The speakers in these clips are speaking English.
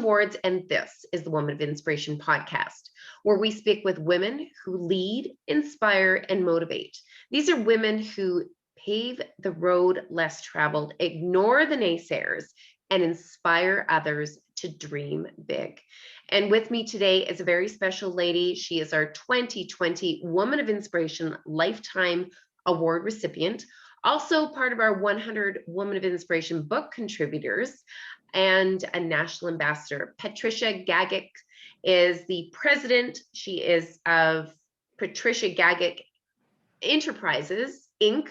awards, and this is the Woman of Inspiration podcast, where we speak with women who lead, inspire, and motivate. These are women who pave the road less traveled, ignore the naysayers, and inspire others to dream big. And with me today is a very special lady. She is our 2020 Woman of Inspiration Lifetime Award recipient, also part of our 100 Woman of Inspiration book contributors, and a national ambassador. Patricia Gagic is the president. She is of Patricia Gagic Enterprises, Inc.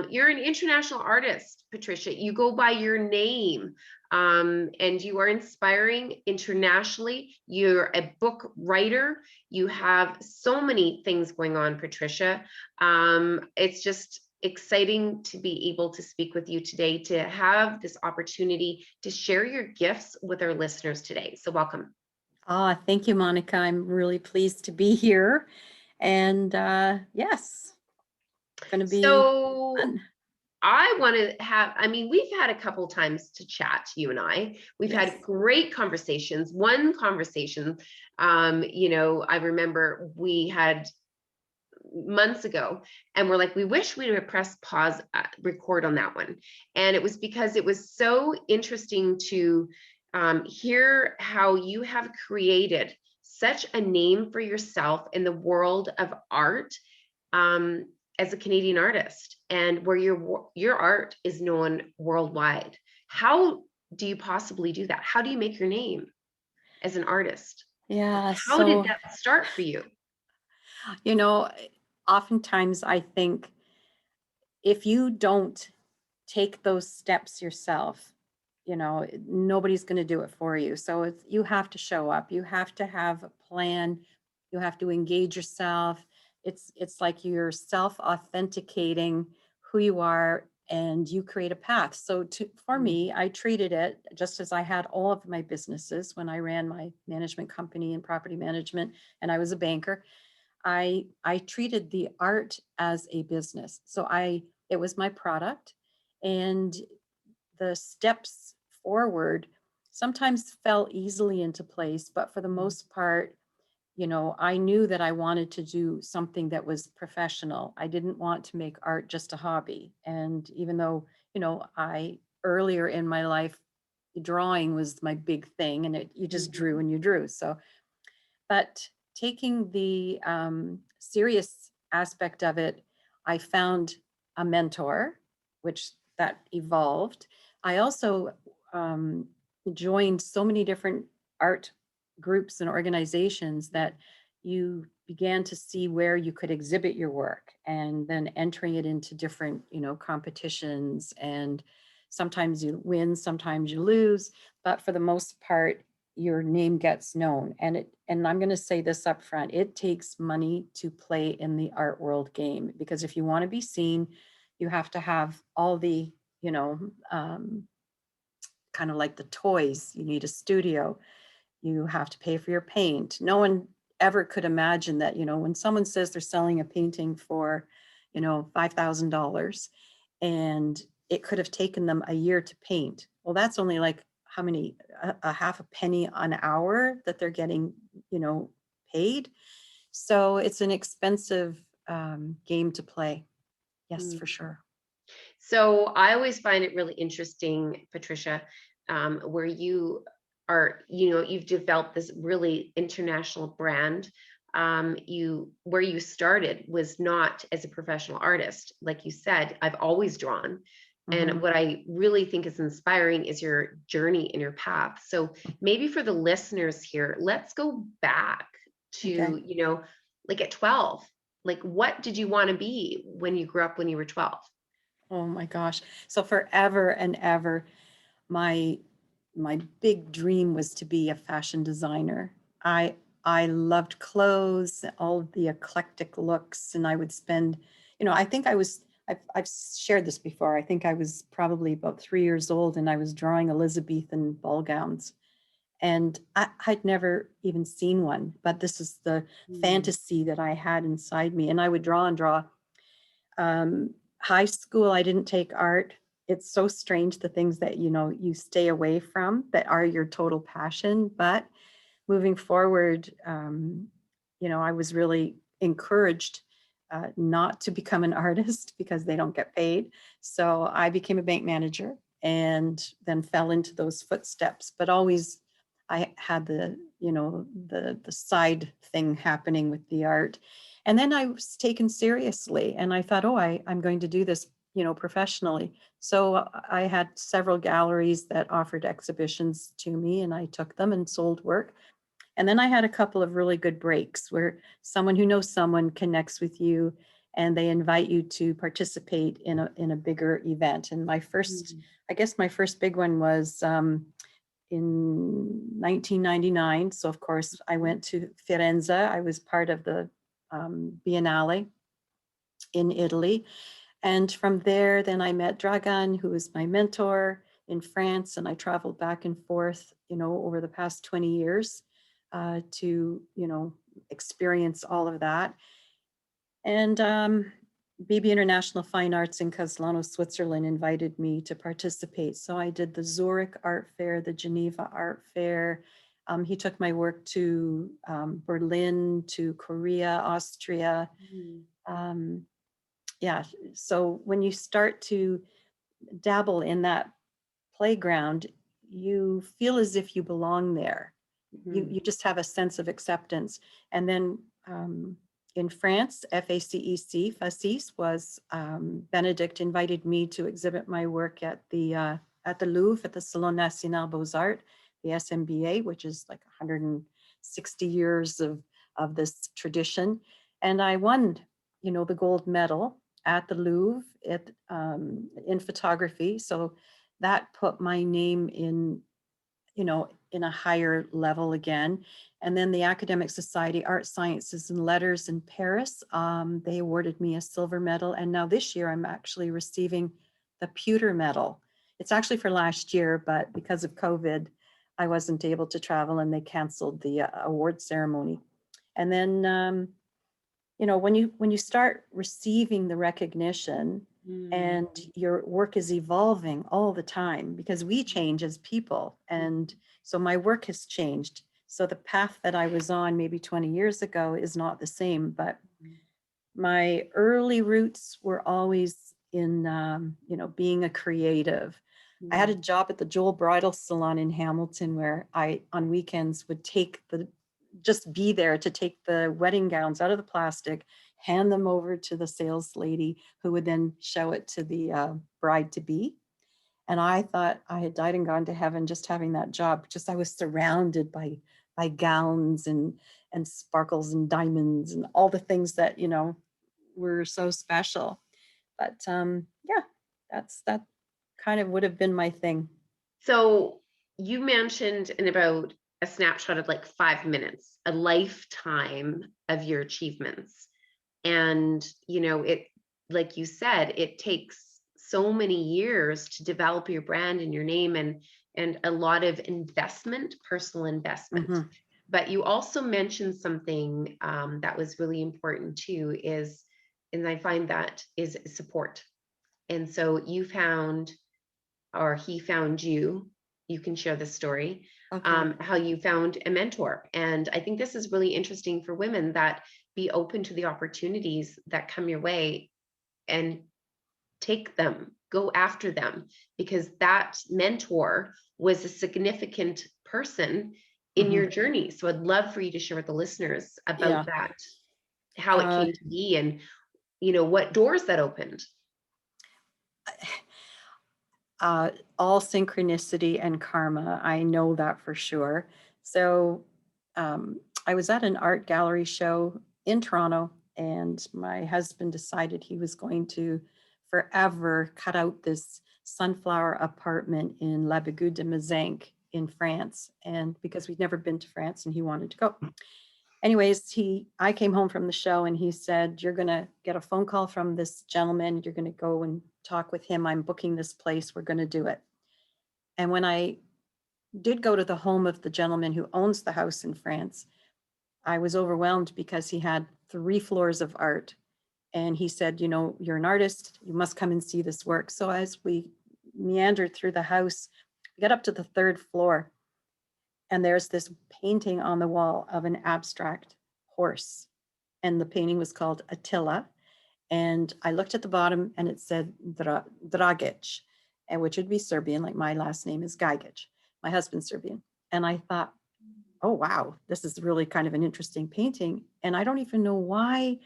You're an international artist, Patricia. You go by your name, and you are inspiring internationally. You're a book writer. You have so many things going on, Patricia. It's just exciting to be able to speak with you today, to have this opportunity to share your gifts with our listeners today. So welcome. Thank you, Monica. I'm really pleased to be here. And yes, it's going to be fun. I want to have, we've had a couple times to chat, you and I. We've had great conversations. One conversation, I remember we had months ago, and we're like, we wish we would have pressed pause, record on that one. And it was because it was so interesting to hear how you have created such a name for yourself in the world of art, as a Canadian artist, and where your art is known worldwide. How do you possibly do that? How do you make your name as an artist? Yeah. How did that start for you? Oftentimes I think if you don't take those steps yourself, nobody's going to do it for you. So you have to show up. You have to have a plan. You have to engage yourself. It's like you're self-authenticating who you are, and you create a path. So for me, I treated it just as I had all of my businesses when I ran my management company and property management, and I was a banker. I treated the art as a business. So it was my product, and the steps forward sometimes fell easily into place, but for the most part, I knew that I wanted to do something that was professional. I didn't want to make art just a hobby. And even though, earlier in my life, drawing was my big thing, and you just drew and you drew. So, but taking the serious aspect of it, I found a mentor, which that evolved. I also joined so many different art groups and organizations that you began to see where you could exhibit your work, and then entering it into different, competitions. And sometimes you win, sometimes you lose, but for the most part, your name gets known. And I'm going to say this up front, it takes money to play in the art world game, because if you want to be seen, you have to have all the, kind of like the toys. You need a studio. You have to pay for your paint. No one ever could imagine that, when someone says they're selling a painting for, $5,000, and it could have taken them a year to paint. Well, that's only like how many, a half a penny an hour that they're getting, paid. So it's an expensive game to play. Yes, for sure. So I always find it really interesting, Patricia, where you are, you've developed this really international brand. Where you started was not as a professional artist. Like you said, I've always drawn. And what I really think is inspiring is your journey and your path. So maybe for the listeners here, let's go back to, like at 12, like what did you want to be when you grew up, when you were 12? Oh my gosh. So forever and ever, my big dream was to be a fashion designer. I loved clothes, all the eclectic looks, and I would spend, I think I've shared this before. I think I was probably about 3 years old, and I was drawing Elizabethan ball gowns. And I'd never even seen one, but this is the fantasy that I had inside me. And I would draw and draw. High school, I didn't take art. it's so strange, the things that, you stay away from that are your total passion. But moving forward, I was really encouraged not to become an artist because they don't get paid. So I became a bank manager and then fell into those footsteps. But always, I had the side thing happening with the art. And then I was taken seriously, and I thought, oh, I'm going to do this, professionally. So I had several galleries that offered exhibitions to me, and I took them and sold work. And then I had a couple of really good breaks where someone who knows someone connects with you and they invite you to participate in a bigger event. And Mm. I guess my first big one was in 1999. So of course I went to Firenze. I was part of the Biennale in Italy. And from there, then I met Dragan, who was my mentor in France. And I traveled back and forth, over the past 20 years to, experience all of that. And BB International Fine Arts in Caslano, Switzerland invited me to participate. So I did the Zurich Art Fair, the Geneva Art Fair. He took my work to Berlin, to Korea, Austria. Mm. Um, yeah, so when you start to dabble in that playground, you feel as if you belong there. You Mhm. just have a sense of acceptance. And then in France, FACEC, FACIS was Benedict invited me to exhibit my work at the Louvre at the Salon National Beaux-Arts, the SMBA, which is like 160 years of this tradition. And I won, the gold medal at the Louvre in photography. So that put my name in a higher level again. And then the Academic Society Art Sciences and Letters in Paris, they awarded me a silver medal. And now this year I'm actually receiving the pewter medal. It's actually for last year, but because of COVID, I wasn't able to travel and they canceled the award ceremony. And then when you start receiving the recognition Mm. and your work is evolving all the time because we change as people, and so my work has changed. So the path that I was on maybe 20 years ago is not the same, but my early roots were always in being a creative. I had a Mm. job at the Joel Bridal Salon in Hamilton where I on weekends would just be there to take the wedding gowns out of the plastic, hand them over to the sales lady who would then show it to the bride to be. And I thought I had died and gone to heaven just having that job. Just I was surrounded by gowns and sparkles and diamonds and all the things that were so special. But yeah, that kind of would have been my thing. So you mentioned in about a snapshot of like 5 minutes, a lifetime of your achievements. And, it, like you said, it takes so many years to develop your brand and your name and a lot of investment, personal investment. Mhm. But you also mentioned something that was really important too, and I find that is support. And so you found, or he found you, you can share the story, Okay. how you found a mentor. And I think this is really interesting for women, that be open to the opportunities that come your way and take them, go after them, because that mentor was a significant person in Mhm. your journey. So I'd love for you to share with the listeners Yeah. about that, how it Uh, came to be, and what doors that opened. uh, all synchronicity and karma. I know that for sure. So I was at an art gallery show in Toronto, and my husband decided he was going to forever cut out this sunflower apartment in La Bigude de Mazanque in France. And because we'd never been to France and he wanted to go. Anyways, I came home from the show and he said, you're going to get a phone call from this gentleman. You're going to go and talk with him. I'm booking this place. We're going to do it. And when I did go to the home of the gentleman who owns the house in France, I was overwhelmed because he had 3 floors of art. And he said, you're an artist, you must come and see this work. So as we meandered through the house. We got up to the third floor, and there's this painting on the wall of an abstract horse. And the painting was called Attila. And I looked at the bottom and it said Dragic, and which would be Serbian, like my last name is Gagic. My husband's Serbian. And I thought, oh, wow, this is really kind of an interesting painting. And I don't even know why.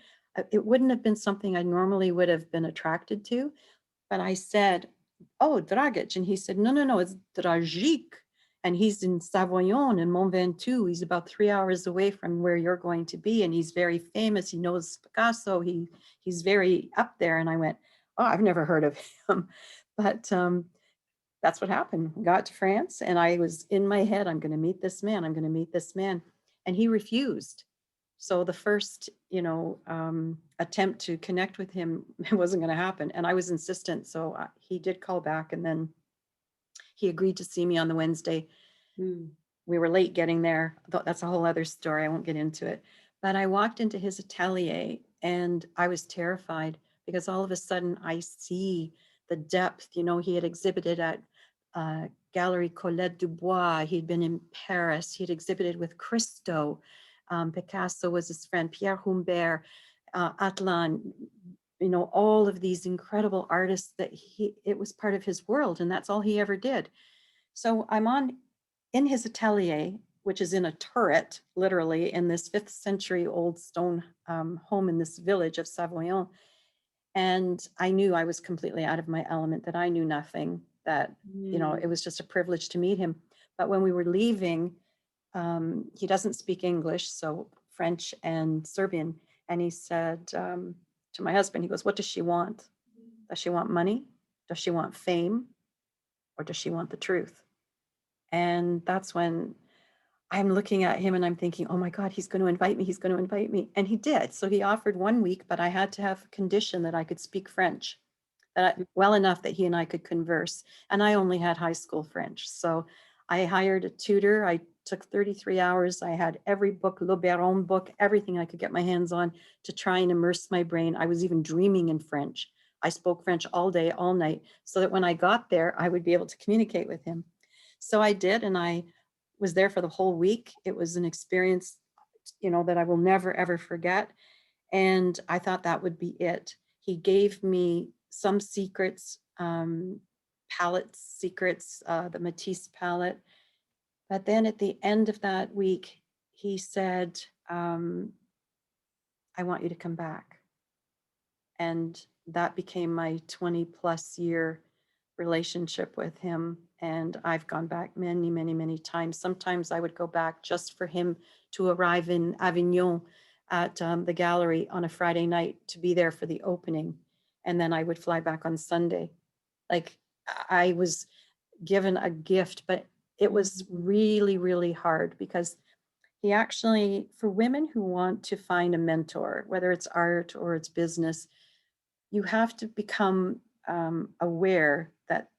It wouldn't have been something I normally would have been attracted to. But I said, oh, Dragic. And he said, no, no, no, it's Dragic. And he's in Savoyon in Mont Ventoux. He's about 3 hours away from where you're going to be. And he's very famous. He knows Picasso. He's very up there. And I went, oh, I've never heard of him. But that's what happened. We got to France and I was in my head, I'm going to meet this man. I'm going to meet this man. And he refused. So the first, attempt to connect with him wasn't going to happen. And I was insistent. So he did call back, and then he agreed to see me on the Wednesday. We were late getting there. That's a whole other story. I won't get into it. But I walked into his atelier and I was terrified because all of a sudden I see the depth. He had exhibited at Gallery Colette Dubois. He'd been in Paris. He had exhibited with Christo. Picasso was his friend, Pierre Humbert, Atlan, all of these incredible artists that it was part of his world, and that's all he ever did. So I'm in his atelier, which is in a turret, literally, in this 5th century old stone home in this village of Savoyon. And I knew I was completely out of my element, that I knew nothing, that, it was just a privilege to meet him. But when we were leaving, he doesn't speak English, so French and Serbian. And he said to my husband, he goes, what does she want? Does she want money? Does she want fame? Or does she want the truth? And that's when I'm looking at him and I'm thinking, oh my God, he's going to invite me. He's going to invite me. And he did. So he offered 1 week, but I had to have a condition that I could speak French, well enough that he and I could converse. And I only had high school French. So I hired a tutor. I took 33 hours. I had every book, Le Baron book, everything I could get my hands on to try and immerse my brain. I was even dreaming in French. I spoke French all day, all night, so that when I got there, I would be able to communicate with him. So I did, and I was there for the whole week. It was an experience, that I will never, ever forget. And I thought that would be it. He gave me some secrets, palette secrets, the Matisse palette. But then at the end of that week, he said, I want you to come back. And that became my 20 plus year relationship with him. And I've gone back many, many, many times. Sometimes I would go back just for him to arrive in Avignon at the gallery on a Friday night to be there for the opening. And then I would fly back on Sunday. Like, I was given a gift, but it was really, really hard because he actually, for women who want to find a mentor, whether it's art or it's business, you have to become aware that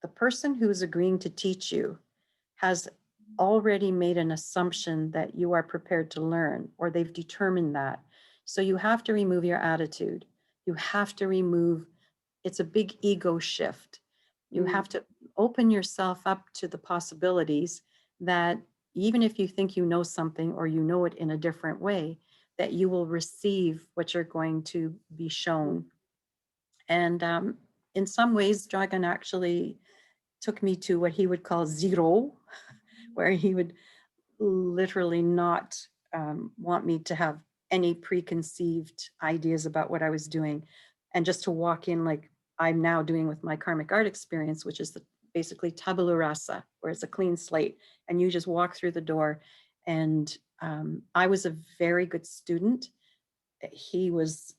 the person who's agreeing to teach you has already made an assumption that you are prepared to learn, or they've determined that. So you have to remove your attitude. You have to remove, it's a big ego shift. You have to open yourself up to the possibilities that even if you think you know something or you know it in a different way, that you will receive what you're going to be shown. And in some ways, Dragan actually took me to what he would call zero, where he would literally not want me to have any preconceived ideas about what I was doing, and just to walk in like I'm now doing with my karmic art experience, which is basically tabula rasa, where it's a clean slate, and you just walk through the door. And I was a very good student. He was,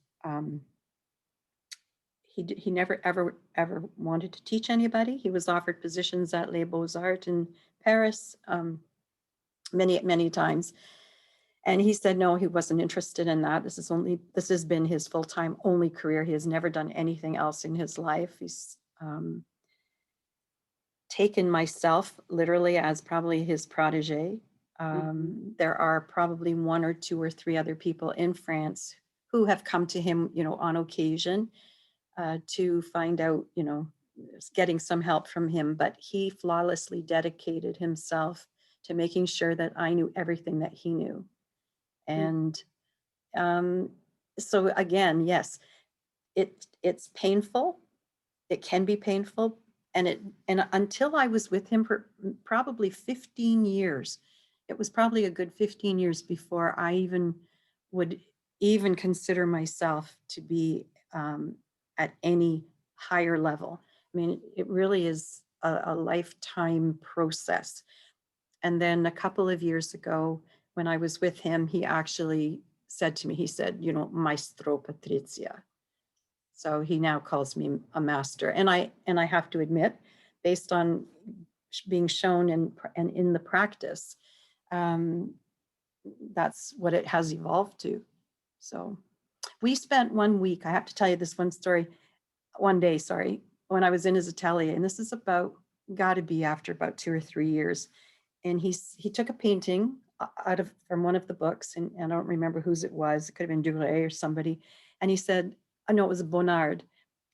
he never, ever wanted to teach anybody. He was offered positions at Les Beaux-Arts in Paris many, many times. And he said, no, he wasn't interested in that. This has been his full-time only career. He has never done anything else in his life. He's taken myself literally as probably his protege. There are probably 1 or 2 or 3 other people in France who have come to him, on occasion to find out, getting some help from him, but he flawlessly dedicated himself to making sure that I knew everything that he knew. And um, so again, yes, it's painful. It can be painful. And until I was with him for probably 15 years, it was probably a good 15 years before I even would even consider myself to be at any higher level. I mean, it really is a lifetime process. And then a couple of years ago, when I was with him, he actually said to me, he said, you know, Maestro Patricia. So he now calls me a master. And I have to admit, based on being shown and in the practice, um, that's what it has evolved to. So we spent 1 week, I have to tell you this one day, sorry, when I was in his atelier, and this is got to be after about 2 or 3 years. And he took a painting from one of the books, and I don't remember whose it was. It could have been Duret or somebody. And he said, oh no, it was Bonnard.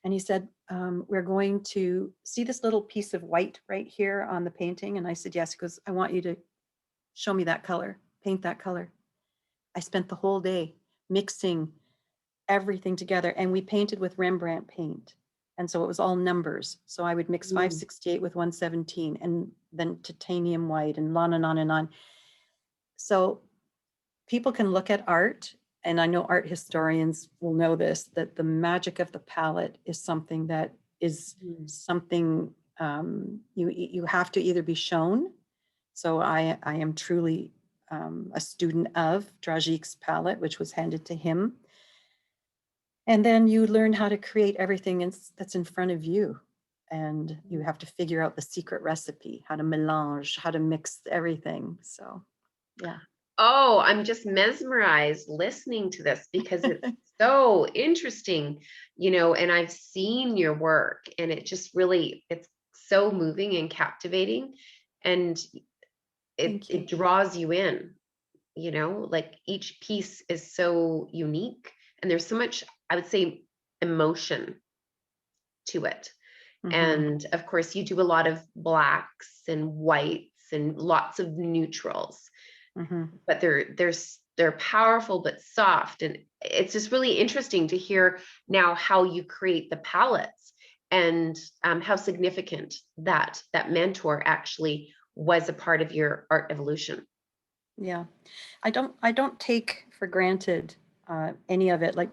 And he said, we're going to see this little piece of white right here on the painting. And I said, yes. He goes, I want you to show me that color, paint that color. I spent the whole day mixing everything together, and we painted with Rembrandt paint. And so it was all numbers. So I would mix 568 with 117 and then titanium white and on and on and on. So people can look at art, and I know art historians will know this, that the magic of the palette is something that is something you have to either be shown. So I am truly a student of Gagic's palette, which was handed to him. And then you learn how to create everything that's in front of you. And you have to figure out the secret recipe, how to melange, how to mix everything. So, yeah. Oh, I'm just mesmerized listening to this because it's so interesting, and I've seen your work, and it just really, it's so moving and captivating, and it draws you in, like each piece is so unique, and there's so much, I would say, emotion to it. And of course, you do a lot of blacks and whites and lots of neutrals. But they're powerful but soft, and it's just really interesting to hear now how you create the palettes, and how significant that mentor actually was a part of your art evolution. Yeah, I don't take for granted any of it. Like,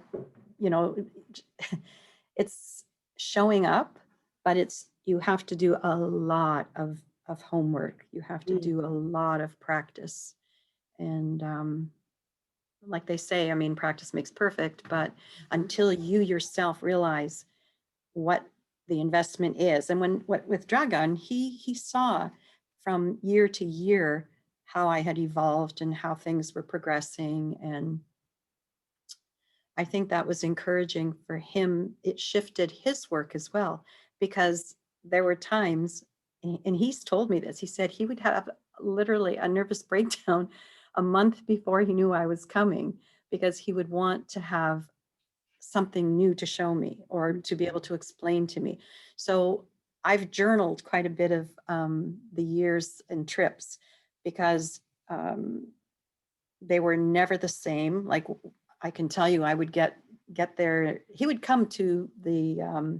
it's showing up, but you have to do a lot of homework. You have to do a lot of practice. And like they say, I mean, practice makes perfect, but until you yourself realize what the investment is. And with Dragan, he saw from year to year how I had evolved and how things were progressing. And I think that was encouraging for him. It shifted his work as well, because there were times, and he's told me this, he said he would have literally a nervous breakdown a month before he knew I was coming, because he would want to have something new to show me or to be able to explain to me. So I've journaled quite a bit of the years and trips, because they were never the same. Like, I can tell you, I would get there. He would come to the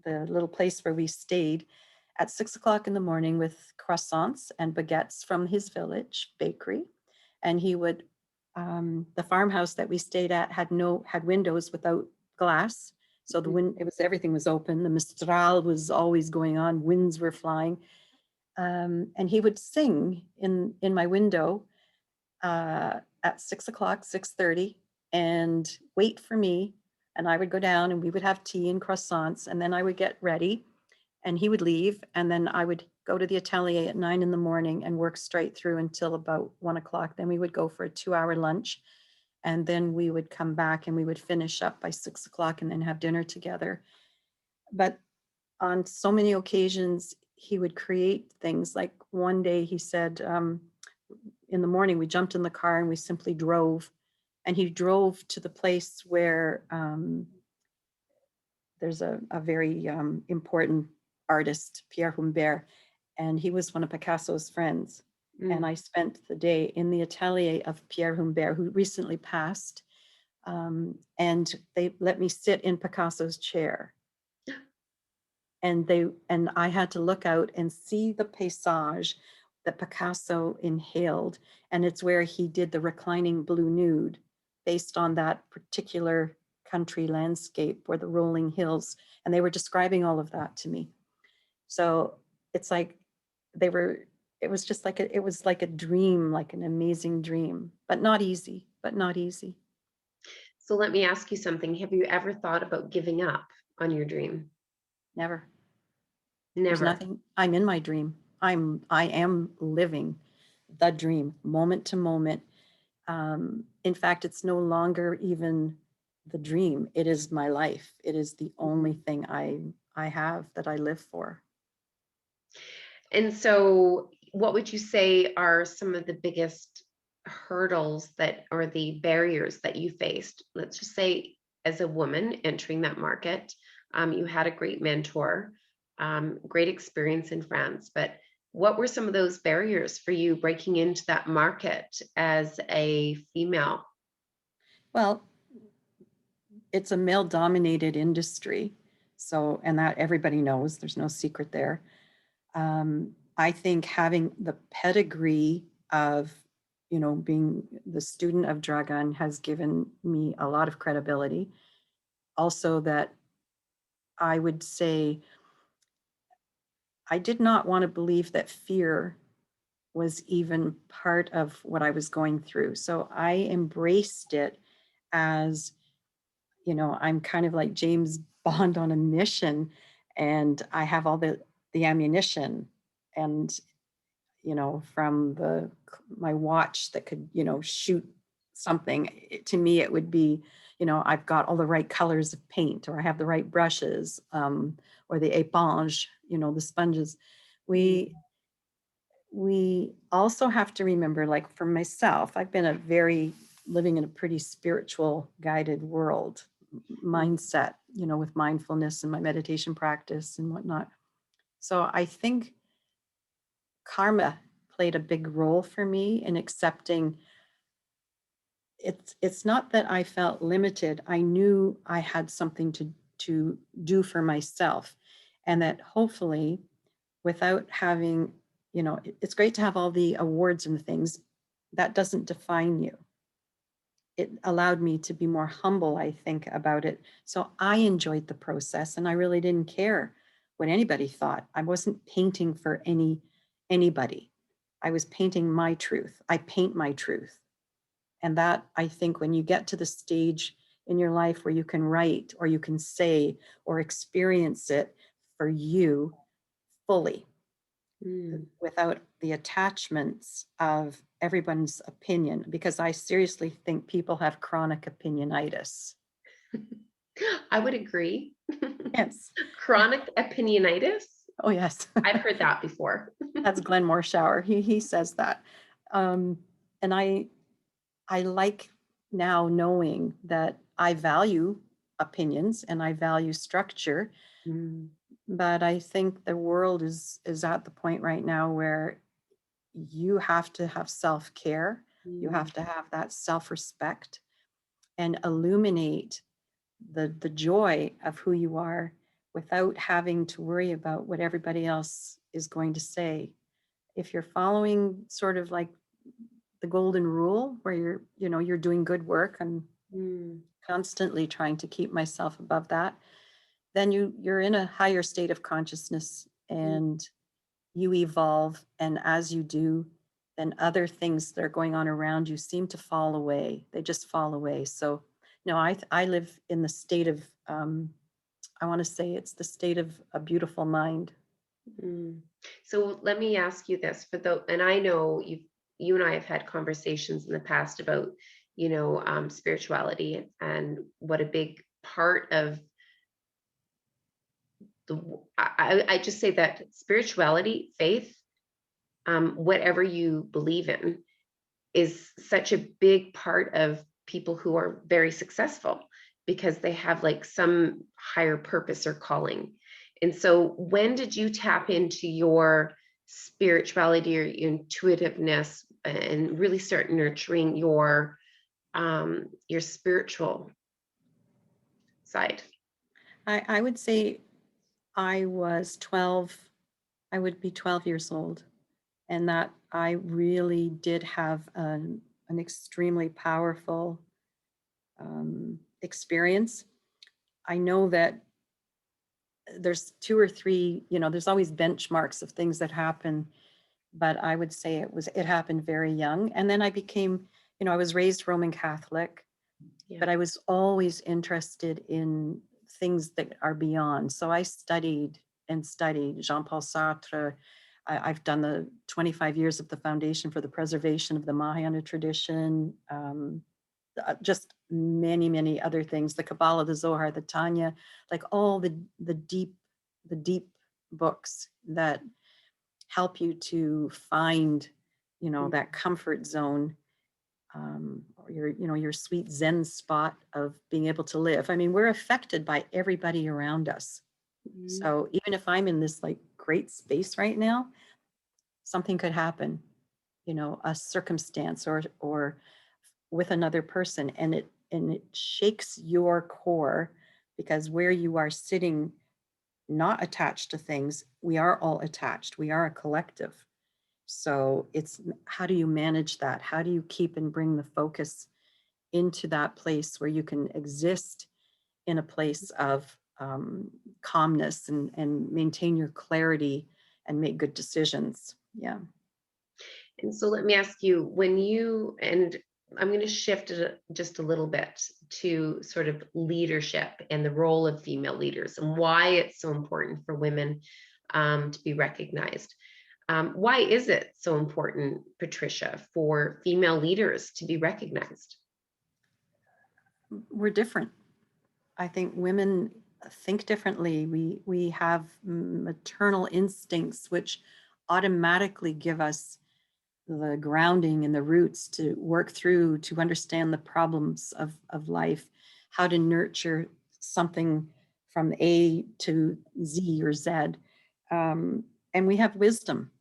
little place where we stayed at 6 o'clock in the morning with croissants and baguettes from his village bakery. And he would, the farmhouse that we stayed at had windows without glass. So everything was open. The Mistral was always going on. Winds were flying. And he would sing in my window at 6 o'clock, 6:30, and wait for me. And I would go down and we would have tea and croissants. And then I would get ready and he would leave. And then I would go to the atelier at 9 in the morning and work straight through until about 1 o'clock. Then we would go for a 2-hour lunch. And then we would come back and we would finish up by 6 o'clock and then have dinner together. But on so many occasions, he would create things. Like one day he said, in the morning, we jumped in the car and we simply drove. And he drove to the place where there's a very important artist, Pierre Humbert, and he was one of Picasso's friends. And Mm. I spent the day in the atelier of Pierre Humbert, who recently passed. And they let me sit in Picasso's chair. And I had to look out and see the paysage that Picasso inhaled. And it's where he did the reclining blue nude based on that particular country landscape where the rolling hills, and they were describing all of that to me. So it's like they were, it was just like it was like a dream, like an amazing dream, but not easy, but not easy. So let me ask you something. Have you ever thought about giving up on your dream? Never. There's Never. nothing, I'm in my dream. I am living the dream moment to moment. In fact, it's no longer even the dream. It is my life. It is the only Mhm. thing I have that I live for. And so, what would you say are some of the biggest hurdles that, or the barriers that you faced? Let's just say, as a woman entering that market, you had a great mentor, great experience in France, but what were some of those barriers for you breaking into that market as a female? Well, it's a male dominated industry. So, and that everybody knows, there's no secret there. I think having the pedigree of, being the student of Dragon has given me a lot of credibility. Also, that I would say I did not want to believe that fear was even part of what I was going through. So I embraced it as, I'm kind of like James Bond on a mission, and I have all the ammunition, and from my watch that could, shoot something. To me, it would be, I've got all the right colors of paint, or I have the right brushes, or the éponge, the sponges. We Mm. we also have to remember, like for myself, I've been living in a pretty spiritual guided world mindset, with mindfulness and my meditation practice and whatnot. So I think karma played a big role for me in accepting. It's not that I felt limited. I knew I had something to do for myself, and that hopefully, without having, it's great to have all the awards and things. That doesn't define you. It allowed me to be more humble, I think, about it. So I enjoyed the process, and I really didn't care what anybody thought. I wasn't painting for anybody. I was painting my truth. I paint my truth. And that, I think, when you get to the stage in your life where you can write or you can say or experience it for you fully, Mm. without the attachments of everyone's opinion, because I seriously think people have chronic opinionitis. I would agree. Yes. Chronic opinionitis. Oh, yes. I've heard that before. That's Glenn Morshower. He says that. Um, and I like now knowing that I value opinions and I value structure, Mm. but I think the world is at the point right now where you have to have self-care. You Mm. have to have that self-respect and illuminate the joy of who you are without having to worry about what everybody else is going to say. If you're following sort of like the golden rule where you're doing good work, I'm Mm. constantly trying to keep myself above that, then you're in a higher state of consciousness, Mm. and you evolve, and as you do, then other things that are going on around you seem to fall away. They just fall away. So no, I live in the state of I want to say it's the state of a beautiful mind. Mm. So let me ask you this for the, and I know you and I have had conversations in the past about, spirituality and what a big part of I just say that spirituality, faith, whatever you believe in, is such a big part of people who are very successful. because they have like some higher purpose or calling. And so when did you tap into your spirituality or intuitiveness and really start nurturing your spiritual side? I would say I was 12, I would be 12 years old, and that I really did have an extremely powerful experience. I know that there's two or three, there's always benchmarks of things that happen, but I would say it happened very young. And then I became, I was raised Roman Catholic, Yeah. but I was always interested in things that are beyond. So I studied and studied Jean-Paul Sartre. I've done the 25 years of the Foundation for the Preservation of the Mahayana Tradition, just many, many other things, the Kabbalah, the Zohar, the Tanya, like all the deep books that help you to find, that comfort zone, or your sweet Zen spot of being able to live. I mean, we're affected by everybody around us. Mhm. So even if I'm in this like great space right now, something could happen, a circumstance or with another person, and it shakes your core, because where you are sitting, not attached to things, we are all attached. We are a collective. So it's, how do you manage that? How do you keep and bring the focus into that place where you can exist in a place of calmness and maintain your clarity and make good decisions? Yeah. And so let me ask you, and I'm going to shift it just a little bit to sort of leadership and the role of female leaders and why it's so important for women to be recognized. Why is it so important, Patricia, for female leaders to be recognized? We're different. I think women think differently. We have maternal instincts which automatically give us the grounding and the roots to work through, to understand the problems of life, how to nurture something from A to Z or Z. And we have wisdom.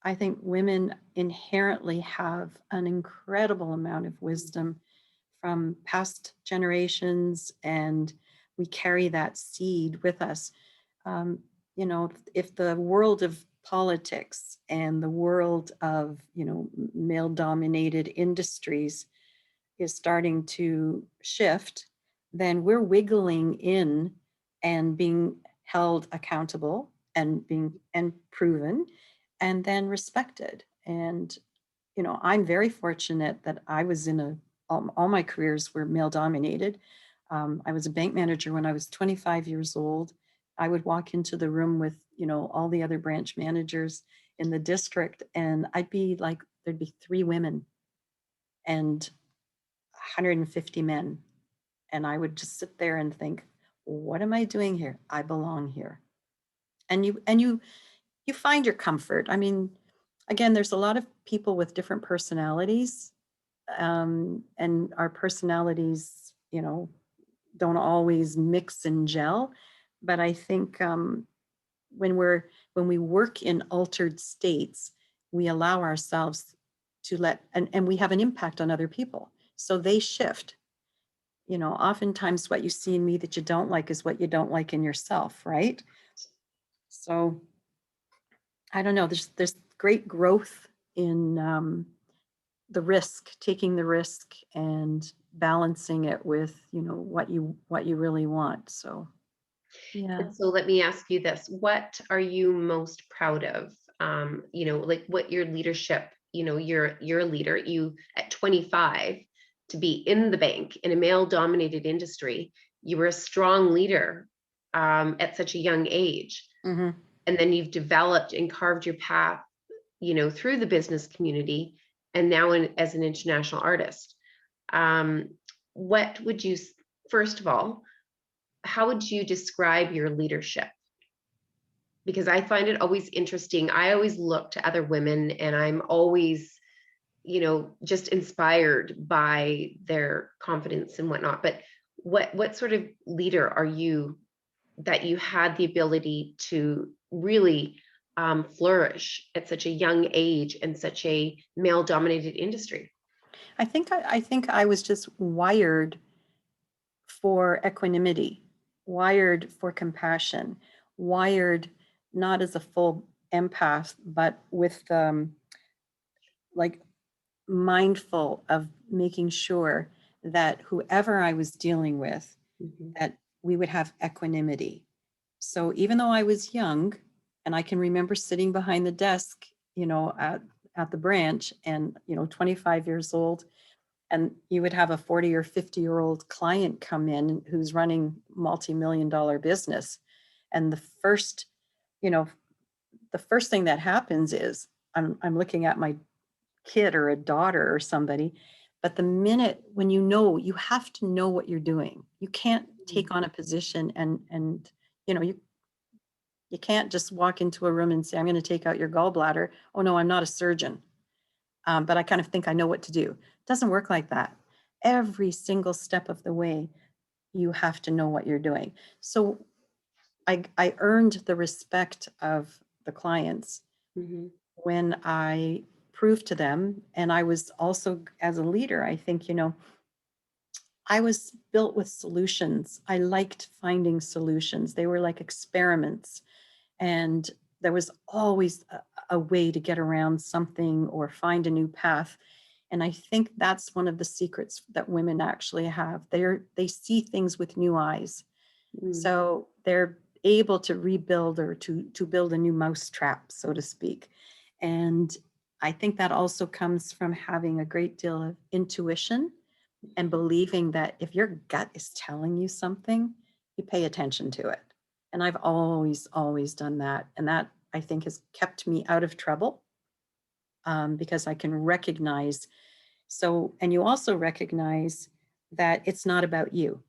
I think women inherently have an incredible amount of wisdom from past generations, and we carry that seed with us. Um, if the world of politics and the world of, male dominated industries is starting to shift, then we're wiggling in and being held accountable and being and proven and then respected. And I'm very fortunate that I was in all my careers were male dominated. I was a bank manager when I was 25 years old. I would walk into the room with, all the other branch managers in the district, and I'd be like, there'd be 3 women and 150 men. And I would just sit there and think, what am I doing here? I belong here. And you find your comfort. I mean, again, there's a lot of people with different personalities, and our personalities, don't always mix and gel. But I think when we work in altered states, we allow ourselves to and we have an impact on other people. So they shift. Oftentimes what you see in me that you don't like is what you don't like in yourself, right? So I don't know. There's great growth in the risk, taking the risk and balancing it with, what you really want. So yeah. And so let me ask you this, what are you most proud of? Like what your leadership, you're a leader, you at 25 to be in the bank in a male dominated industry, you were a strong leader at such a young age. Hmm. And then you've developed and carved your path, through the business community and now as an international artist. Um, what would you, first of all, how would you describe your leadership? Because I find it always interesting. I always look to other women and I'm always, just inspired by their confidence and whatnot. But what sort of leader are you that you had the ability to really flourish at such a young age in such a male dominated industry? I think I was just wired for equanimity, wired for compassion, wired not as a full empath, but with like mindful of making sure that whoever I was dealing with, Mhm. that we would have equanimity. So even though I was young, and I can remember sitting behind the desk, at the branch and, 25 years old, and you would have a 40 or 50-year-old client come in who's running multi-million dollar business. And you know, the first thing that happens is I'm looking at my kid or a daughter or somebody. But the minute when you have to know what you're doing. You can't take on a position and you can't just walk into a room and say, I'm going to take out your gallbladder. Oh no, I'm not a surgeon. But I kind of think I know what to do. It doesn't work like that. Every single step of the way, you have to know what you're doing. So I earned the respect of the clients Mhm. when I proved to them. And I was also, as a leader, I think, I was built with solutions. I liked finding solutions. They were like experiments. And there was always a way to get around something or find a new path. And I think that's one of the secrets that women actually have. They see things with new eyes. Mm. So they're able to rebuild or to build a new mousetrap, so to speak. And I think that also comes from having a great deal of intuition and believing that if your gut is telling you something, you pay attention to it. And I've always done that. And that I think has kept me out of trouble, because I can recognize. So, and you also recognize that it's not about you.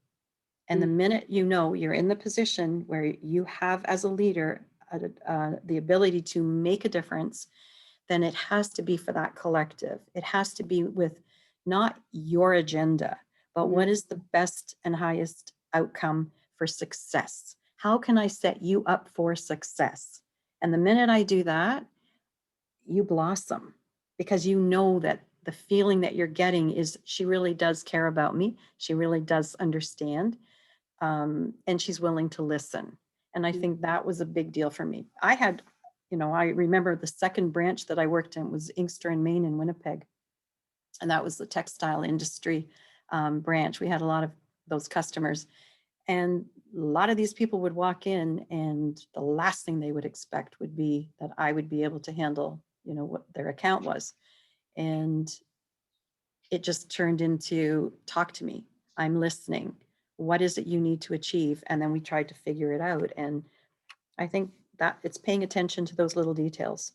And the Mm. minute you're in the position where you have, as a leader, the ability to make a difference, then it has to be for that collective. It has to be with not your agenda, but Mm. what is the best and highest outcome for success? How can I set you up for success? And the minute I do that, you blossom, because you know that the feeling that you're getting is she really does care about me. She really does understand, and she's willing to listen. And I Mm. think that was a big deal for me. I remember the second branch that I worked in was Inkster in Maine in Winnipeg. And that was the textile industry branch. We had a lot of those customers. And a lot of these people would walk in, and the last thing they would expect would be that I would be able to handle, what their account was. And it just turned into, talk to me. I'm listening. What is it you need to achieve? And then we tried to figure it out. And I think that it's paying attention to those little details.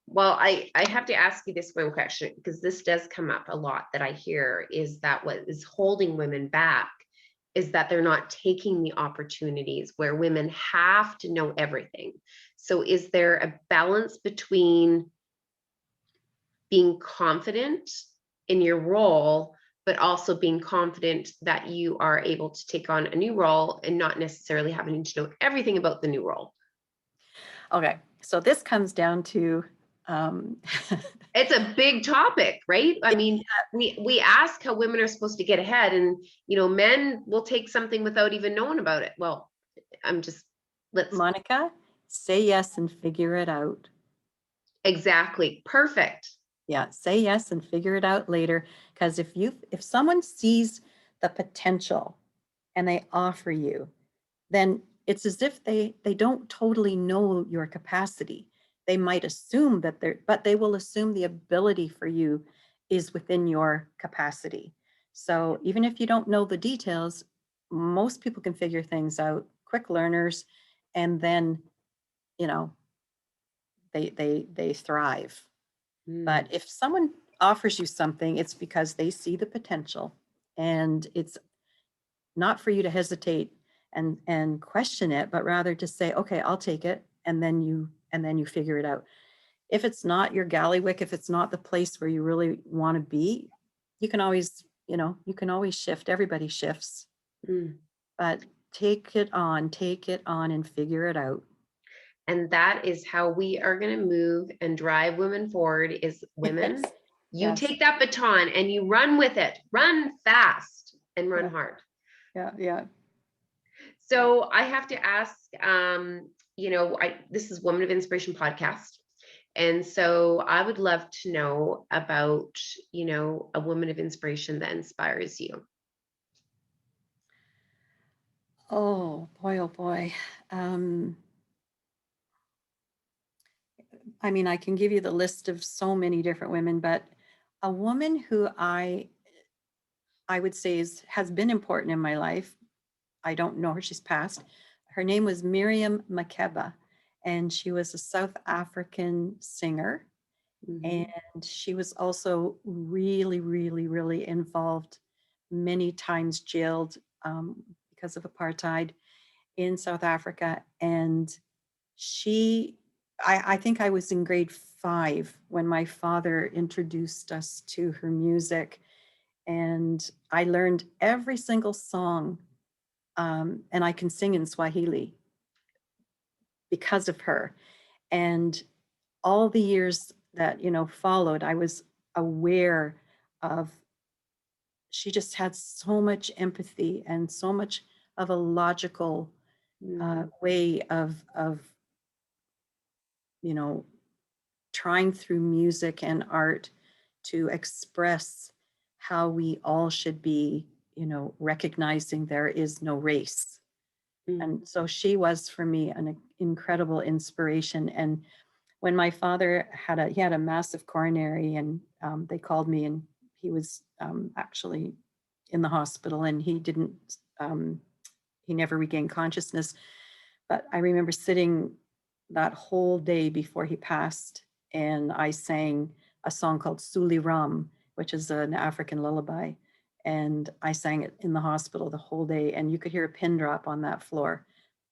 Well, I have to ask you this one question, because this does come up a lot that I hear, is that what is holding women back is that they're not taking the opportunities where women have to know everything. So is there a balance between being confident in your role, but also being confident that you are able to take on a new role and not necessarily having to know everything about the new role? Okay. So this comes down to, um, It's a big topic, right? I yeah, mean, we ask how women are supposed to get ahead, and men will take something without even knowing about it. Well, I'm just let's Monica, say yes and figure it out. exactly perfect. Yeah, say yes and figure it out later. Because if someone sees the potential and they offer you, then it's as if they don't totally know your capacity. They might assume that but they will assume the ability for you is within your capacity. So even if you don't know the details, most people can figure things out, quick learners, and then, you know, they thrive. Mm. But if someone offers you something, it's because they see the potential, and it's not for you to hesitate and question it, but rather to say, okay, I'll take it. And then you figure it out. If it's not your galleywick, if it's not the place where you really want to be, you can always, you can always shift. Everybody shifts, Mm. but take it on and figure it out. And that is how we are going to move and drive women forward is women. Yes. You Yes. take that baton and you run with it, run fast and run Yeah. hard. Yeah. Yeah. So I have to ask, this is Woman of Inspiration podcast. And so I would love to know about, a woman of inspiration that inspires you. Oh boy, oh boy. Um, I mean, I can give you the list of so many different women, but a woman who I would say has been important in my life. I don't know her, she's passed. Her name was Miriam Makeba, and she was a South African singer. Mhm. And she was also really, really, really involved, many times jailed because of apartheid in South Africa. And I think I was in grade 5 when my father introduced us to her music. And I learned every single song, and I can sing in Swahili because of her. And all the years that, followed, I was aware of, she just had so much empathy and so much of a logical Mm. way of, you know, trying through music and art to express how we all should be, recognizing there is no race. Mm. And so she was for me an incredible inspiration. And when my father had a massive coronary, and they called me, and he was actually in the hospital, and um, he never regained consciousness. But I remember sitting that whole day before he passed, and I sang a song called Suli Ram, which is an African lullaby. And I sang it in the hospital the whole day, and you could hear a pin drop on that floor.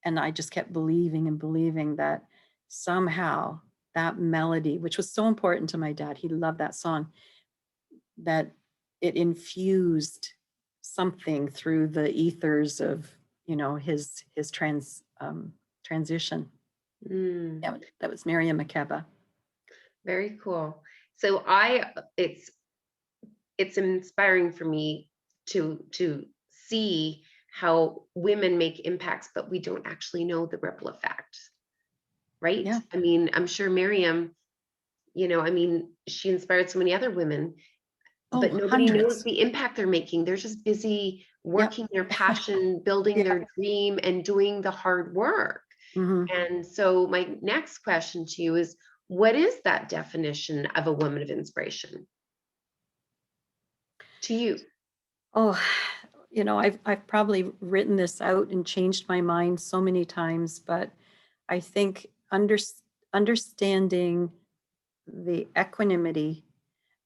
And I just kept believing and believing that somehow that melody, which was so important to my dad, he loved that song, that it infused something through the ethers of, his transition. Mm. That was Miriam Makeba. Very cool. So it's inspiring for me to see how women make impacts, but we don't actually know the ripple effect, right? Yeah. I mean, I'm sure Miriam, she inspired so many other women, Oh, but nobody knows hundreds. the impact they're making. They're just busy Yep. working their passion, building Yeah. their dream, and doing the hard work. Hmm. And so my next question to you is, what is that definition of a woman of inspiration to you? Oh, I've probably written this out and changed my mind so many times, but I think understanding the equanimity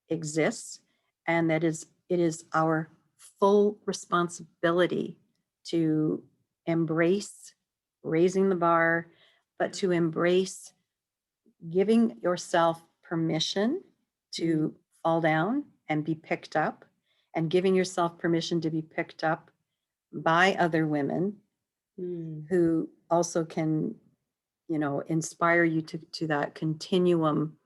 exists, and it is our full responsibility to embrace raising the bar, but to embrace giving yourself permission Mm. to fall down and be picked up, and giving yourself permission to be picked up by other women Mm. who also can, inspire you to that continuum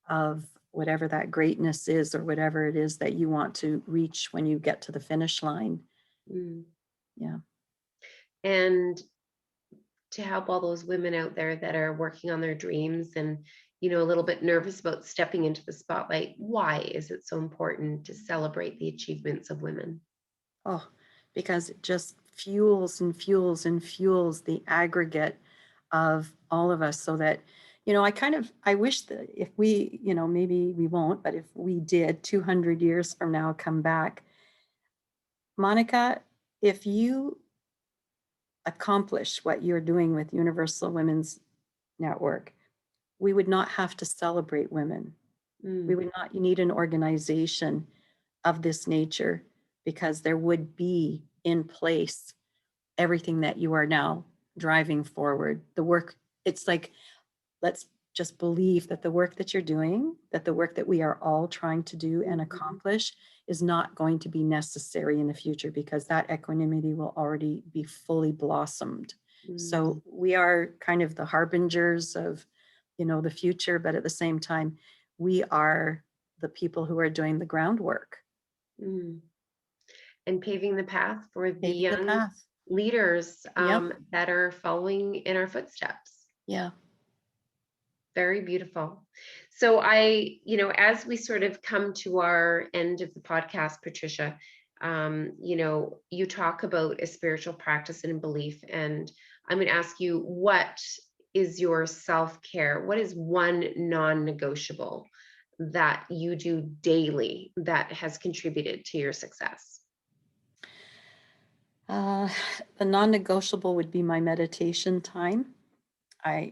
of whatever that greatness is, or whatever it is that you want to reach when you get to the finish line. Mm. Yeah. And to help all those women out there that are working on their dreams and a little bit nervous about stepping into the spotlight, why is it so important to celebrate the achievements of women? Oh, because it just fuels and fuels and fuels the aggregate of all of us, so that, I wish that if we, maybe we won't, but if we did 200 years from now come back, Monica, if you accomplish what you're doing with Universal Women's Network, we would not have to celebrate women. We Mm. would not need an organization of this nature, because there would be in place everything that you are now driving forward. The work, it's like, let's just believe that the work that you're doing, that the work that we are all trying to do and accomplish is not going to be necessary in the future, because that equanimity will already be fully blossomed. So we are kind of the harbingers of, the future, but at the same time, we are the people who are doing the groundwork. Mm. And paving the path for the Paving the young path. leaders Yep. that are following in our footsteps. Yeah. Very beautiful. So as we sort of come to our end of the podcast, Patricia, you talk about a spiritual practice and a belief, and I'm going to ask you, what is your self-care? What is one non-negotiable that you do daily that has contributed to your success? The non-negotiable would be my meditation time. I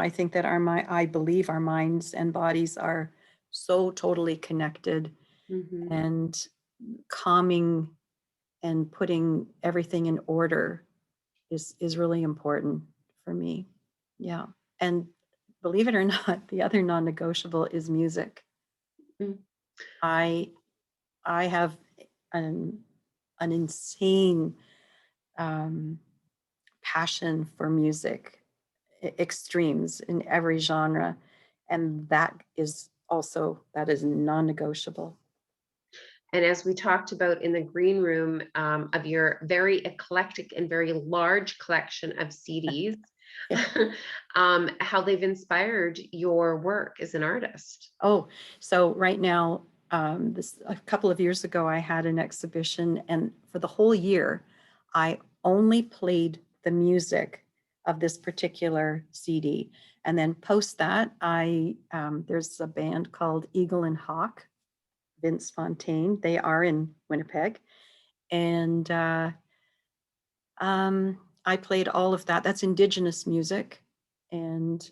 think that I believe our minds and bodies are so totally connected, Mm-hmm. and calming and putting everything in order is really important for me. Yeah. And believe it or not, the other non-negotiable is music. Mm. I I have an insane passion for music, extremes in every genre, and that is non-negotiable. And as we talked about in the green room, of your very eclectic and very large collection of CDs, Yeah. how they've inspired your work as an artist. Oh, so right now, a couple of years ago, I had an exhibition, and for the whole year, I only played the music of this particular CD. And then post that, there's a band called Eagle and Hawk, Vince Fontaine. They are in Winnipeg, and I played all of that. That's Indigenous music, and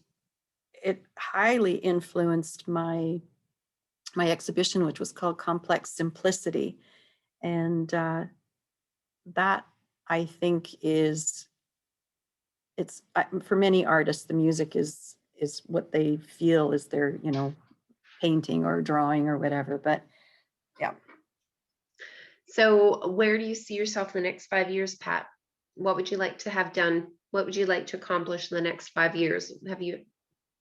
it highly influenced my exhibition, which was called Complex Simplicity. And that, I think, it's for many artists, the music is what they feel is their, painting or drawing or whatever. But yeah. So where do you see yourself in the next 5 years, Pat? What would you like to have done? What would you like to accomplish in the next 5 years? Have you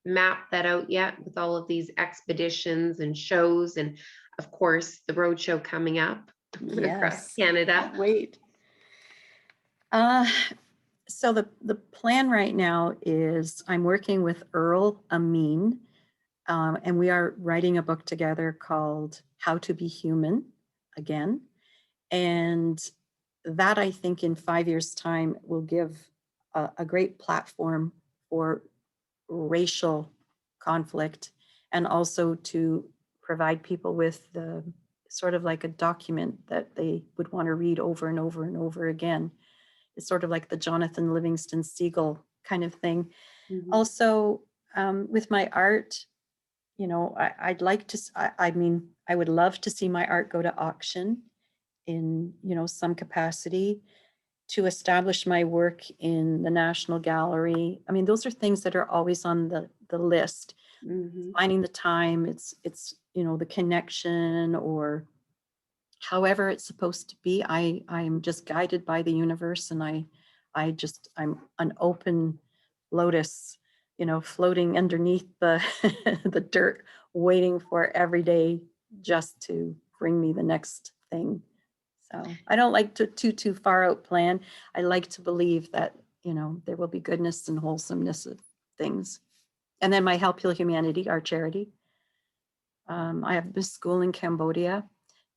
mapped that out yet, with all of these expeditions and shows, and of course the road show coming up across Yes. Canada? Wait. So the plan right now is I'm working with Earl Amin, and we are writing a book together called How to Be Human Again. And that, I think, in 5 years' time will give a great platform for racial conflict, and also to provide people with the sort of like a document that they would want to read over and over and over again. It's sort of like the Jonathan Livingston Seagull kind of thing. Mhm. Also, with my art, I'd like to, I mean, I would love to see my art go to auction in, some capacity, to establish my work in the National Gallery. I mean, those are things that are always on the list. Mhm. Finding the time, it's, the connection, or however it's supposed to be. I'm just guided by the universe, and I'm an open lotus, floating underneath the the dirt, waiting for every day just to bring me the next thing. So I don't like to too far out plan. I like to believe that, there will be goodness and wholesomeness of things. And then my Help Heal Humanity, our charity. I have this school in Cambodia,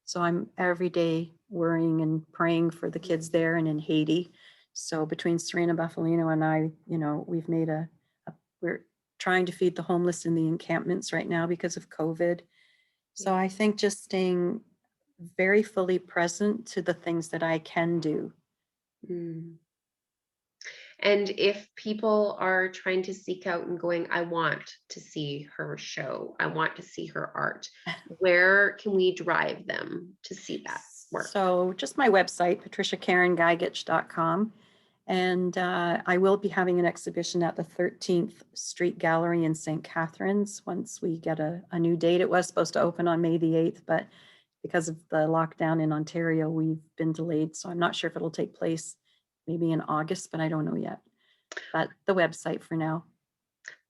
so I'm every day worrying and praying for the kids there and in Haiti. So between Serena Buffalino and I, we've made we're trying to feed the homeless in the encampments right now because of COVID. So I think just staying very fully present to the things that I can do. Mm. And if people are trying to seek out and going, I want to see her show, I want to see her art, where can we drive them to see that work? So just my website, patriciakarengagich.com. And I will be having an exhibition at the 13th Street Gallery in St. Catharines once we get a new date. It was supposed to open on May the 8th, but because of the lockdown in Ontario, we've been delayed. So I'm not sure if it'll take place maybe in August, but I don't know yet. But the website for now.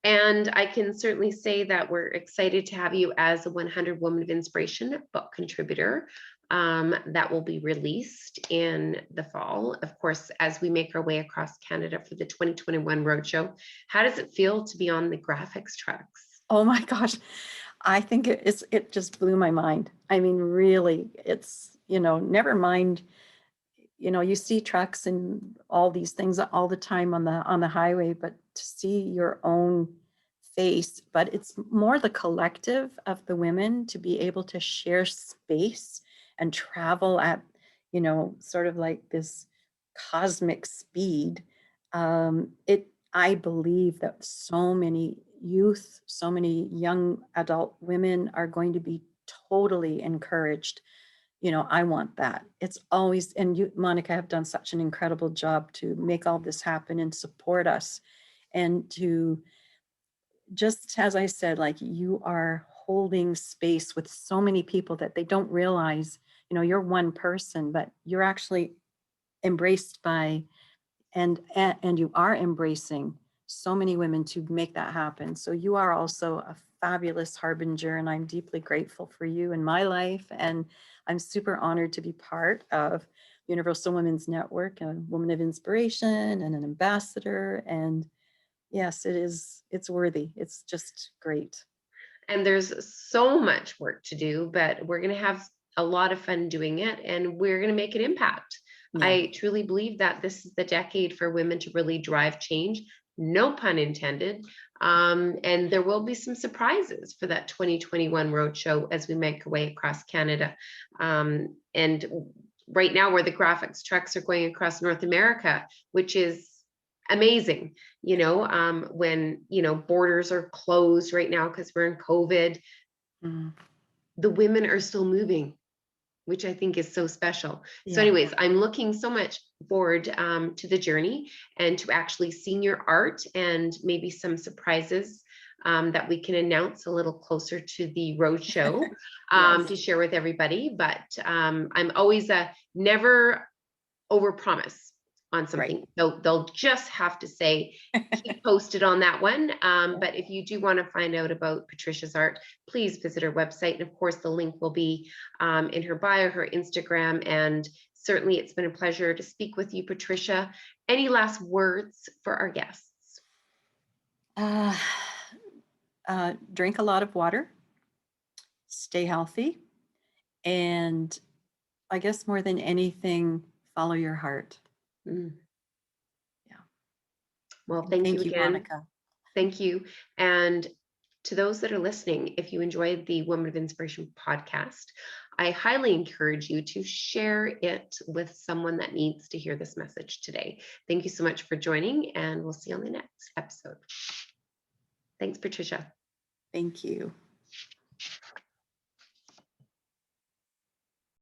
And I can certainly say that we're excited to have you as a 100 Woman of Inspiration book contributor. That will be released in the fall, of course, as we make our way across Canada for the 2021 Roadshow. How does it feel to be on the graphics trucks? Oh my gosh, I think it just blew my mind. I mean, really, it's, never mind, you see trucks and all these things all the time on the highway, but to see your own face, but it's more the collective of the women to be able to share space and travel at, sort of like this cosmic speed. I believe that so many youth, so many young adult women are going to be totally encouraged. I want that. It's always, and you, Monica, have done such an incredible job to make all this happen and support us, and to, just as I said, like, you are holding space with so many people that they don't realize, you're one person, but you're actually embraced by, and you are embracing so many women to make that happen. So you are also a fabulous harbinger, and I'm deeply grateful for you in my life. And I'm super honored to be part of Universal Women's Network, a woman of inspiration and an ambassador. And yes, it's worthy. It's just great. And there's so much work to do, but we're going to have a lot of fun doing it, and we're going to make an impact. Yeah. I truly believe that this is the decade for women to really drive change, no pun intended. And there will be some surprises for that 2021 Roadshow as we make our way across Canada. And right now, where the graphics trucks are going across North America, which is amazing, when, borders are closed right now because we're in COVID, Mm, the women are still moving, which I think is so special. So yeah. anyways, I'm looking so much forward to the journey and to actually seeing your art, and maybe some surprises that we can announce a little closer to the roadshow Yes. to share with everybody. But I'm always a never overpromise on something. Right. So they'll just have to say, keep posted on that one. But if you do want to find out about Patricia's art, please visit her website. And of course, the link will be in her bio, her Instagram. And certainly it's been a pleasure to speak with you, Patricia. Any last words for our guests? Uh, Drink a lot of water, stay healthy, and I guess more than anything, follow your heart. Mm. Yeah. Well, And thank you thank you, again. Monica. Thank you. And to those that are listening, if you enjoyed the Woman of Inspiration podcast, I highly encourage you to share it with someone that needs to hear this message today. Thank you so much for joining, and we'll see you on the next episode. Thanks, Patricia. Thank you.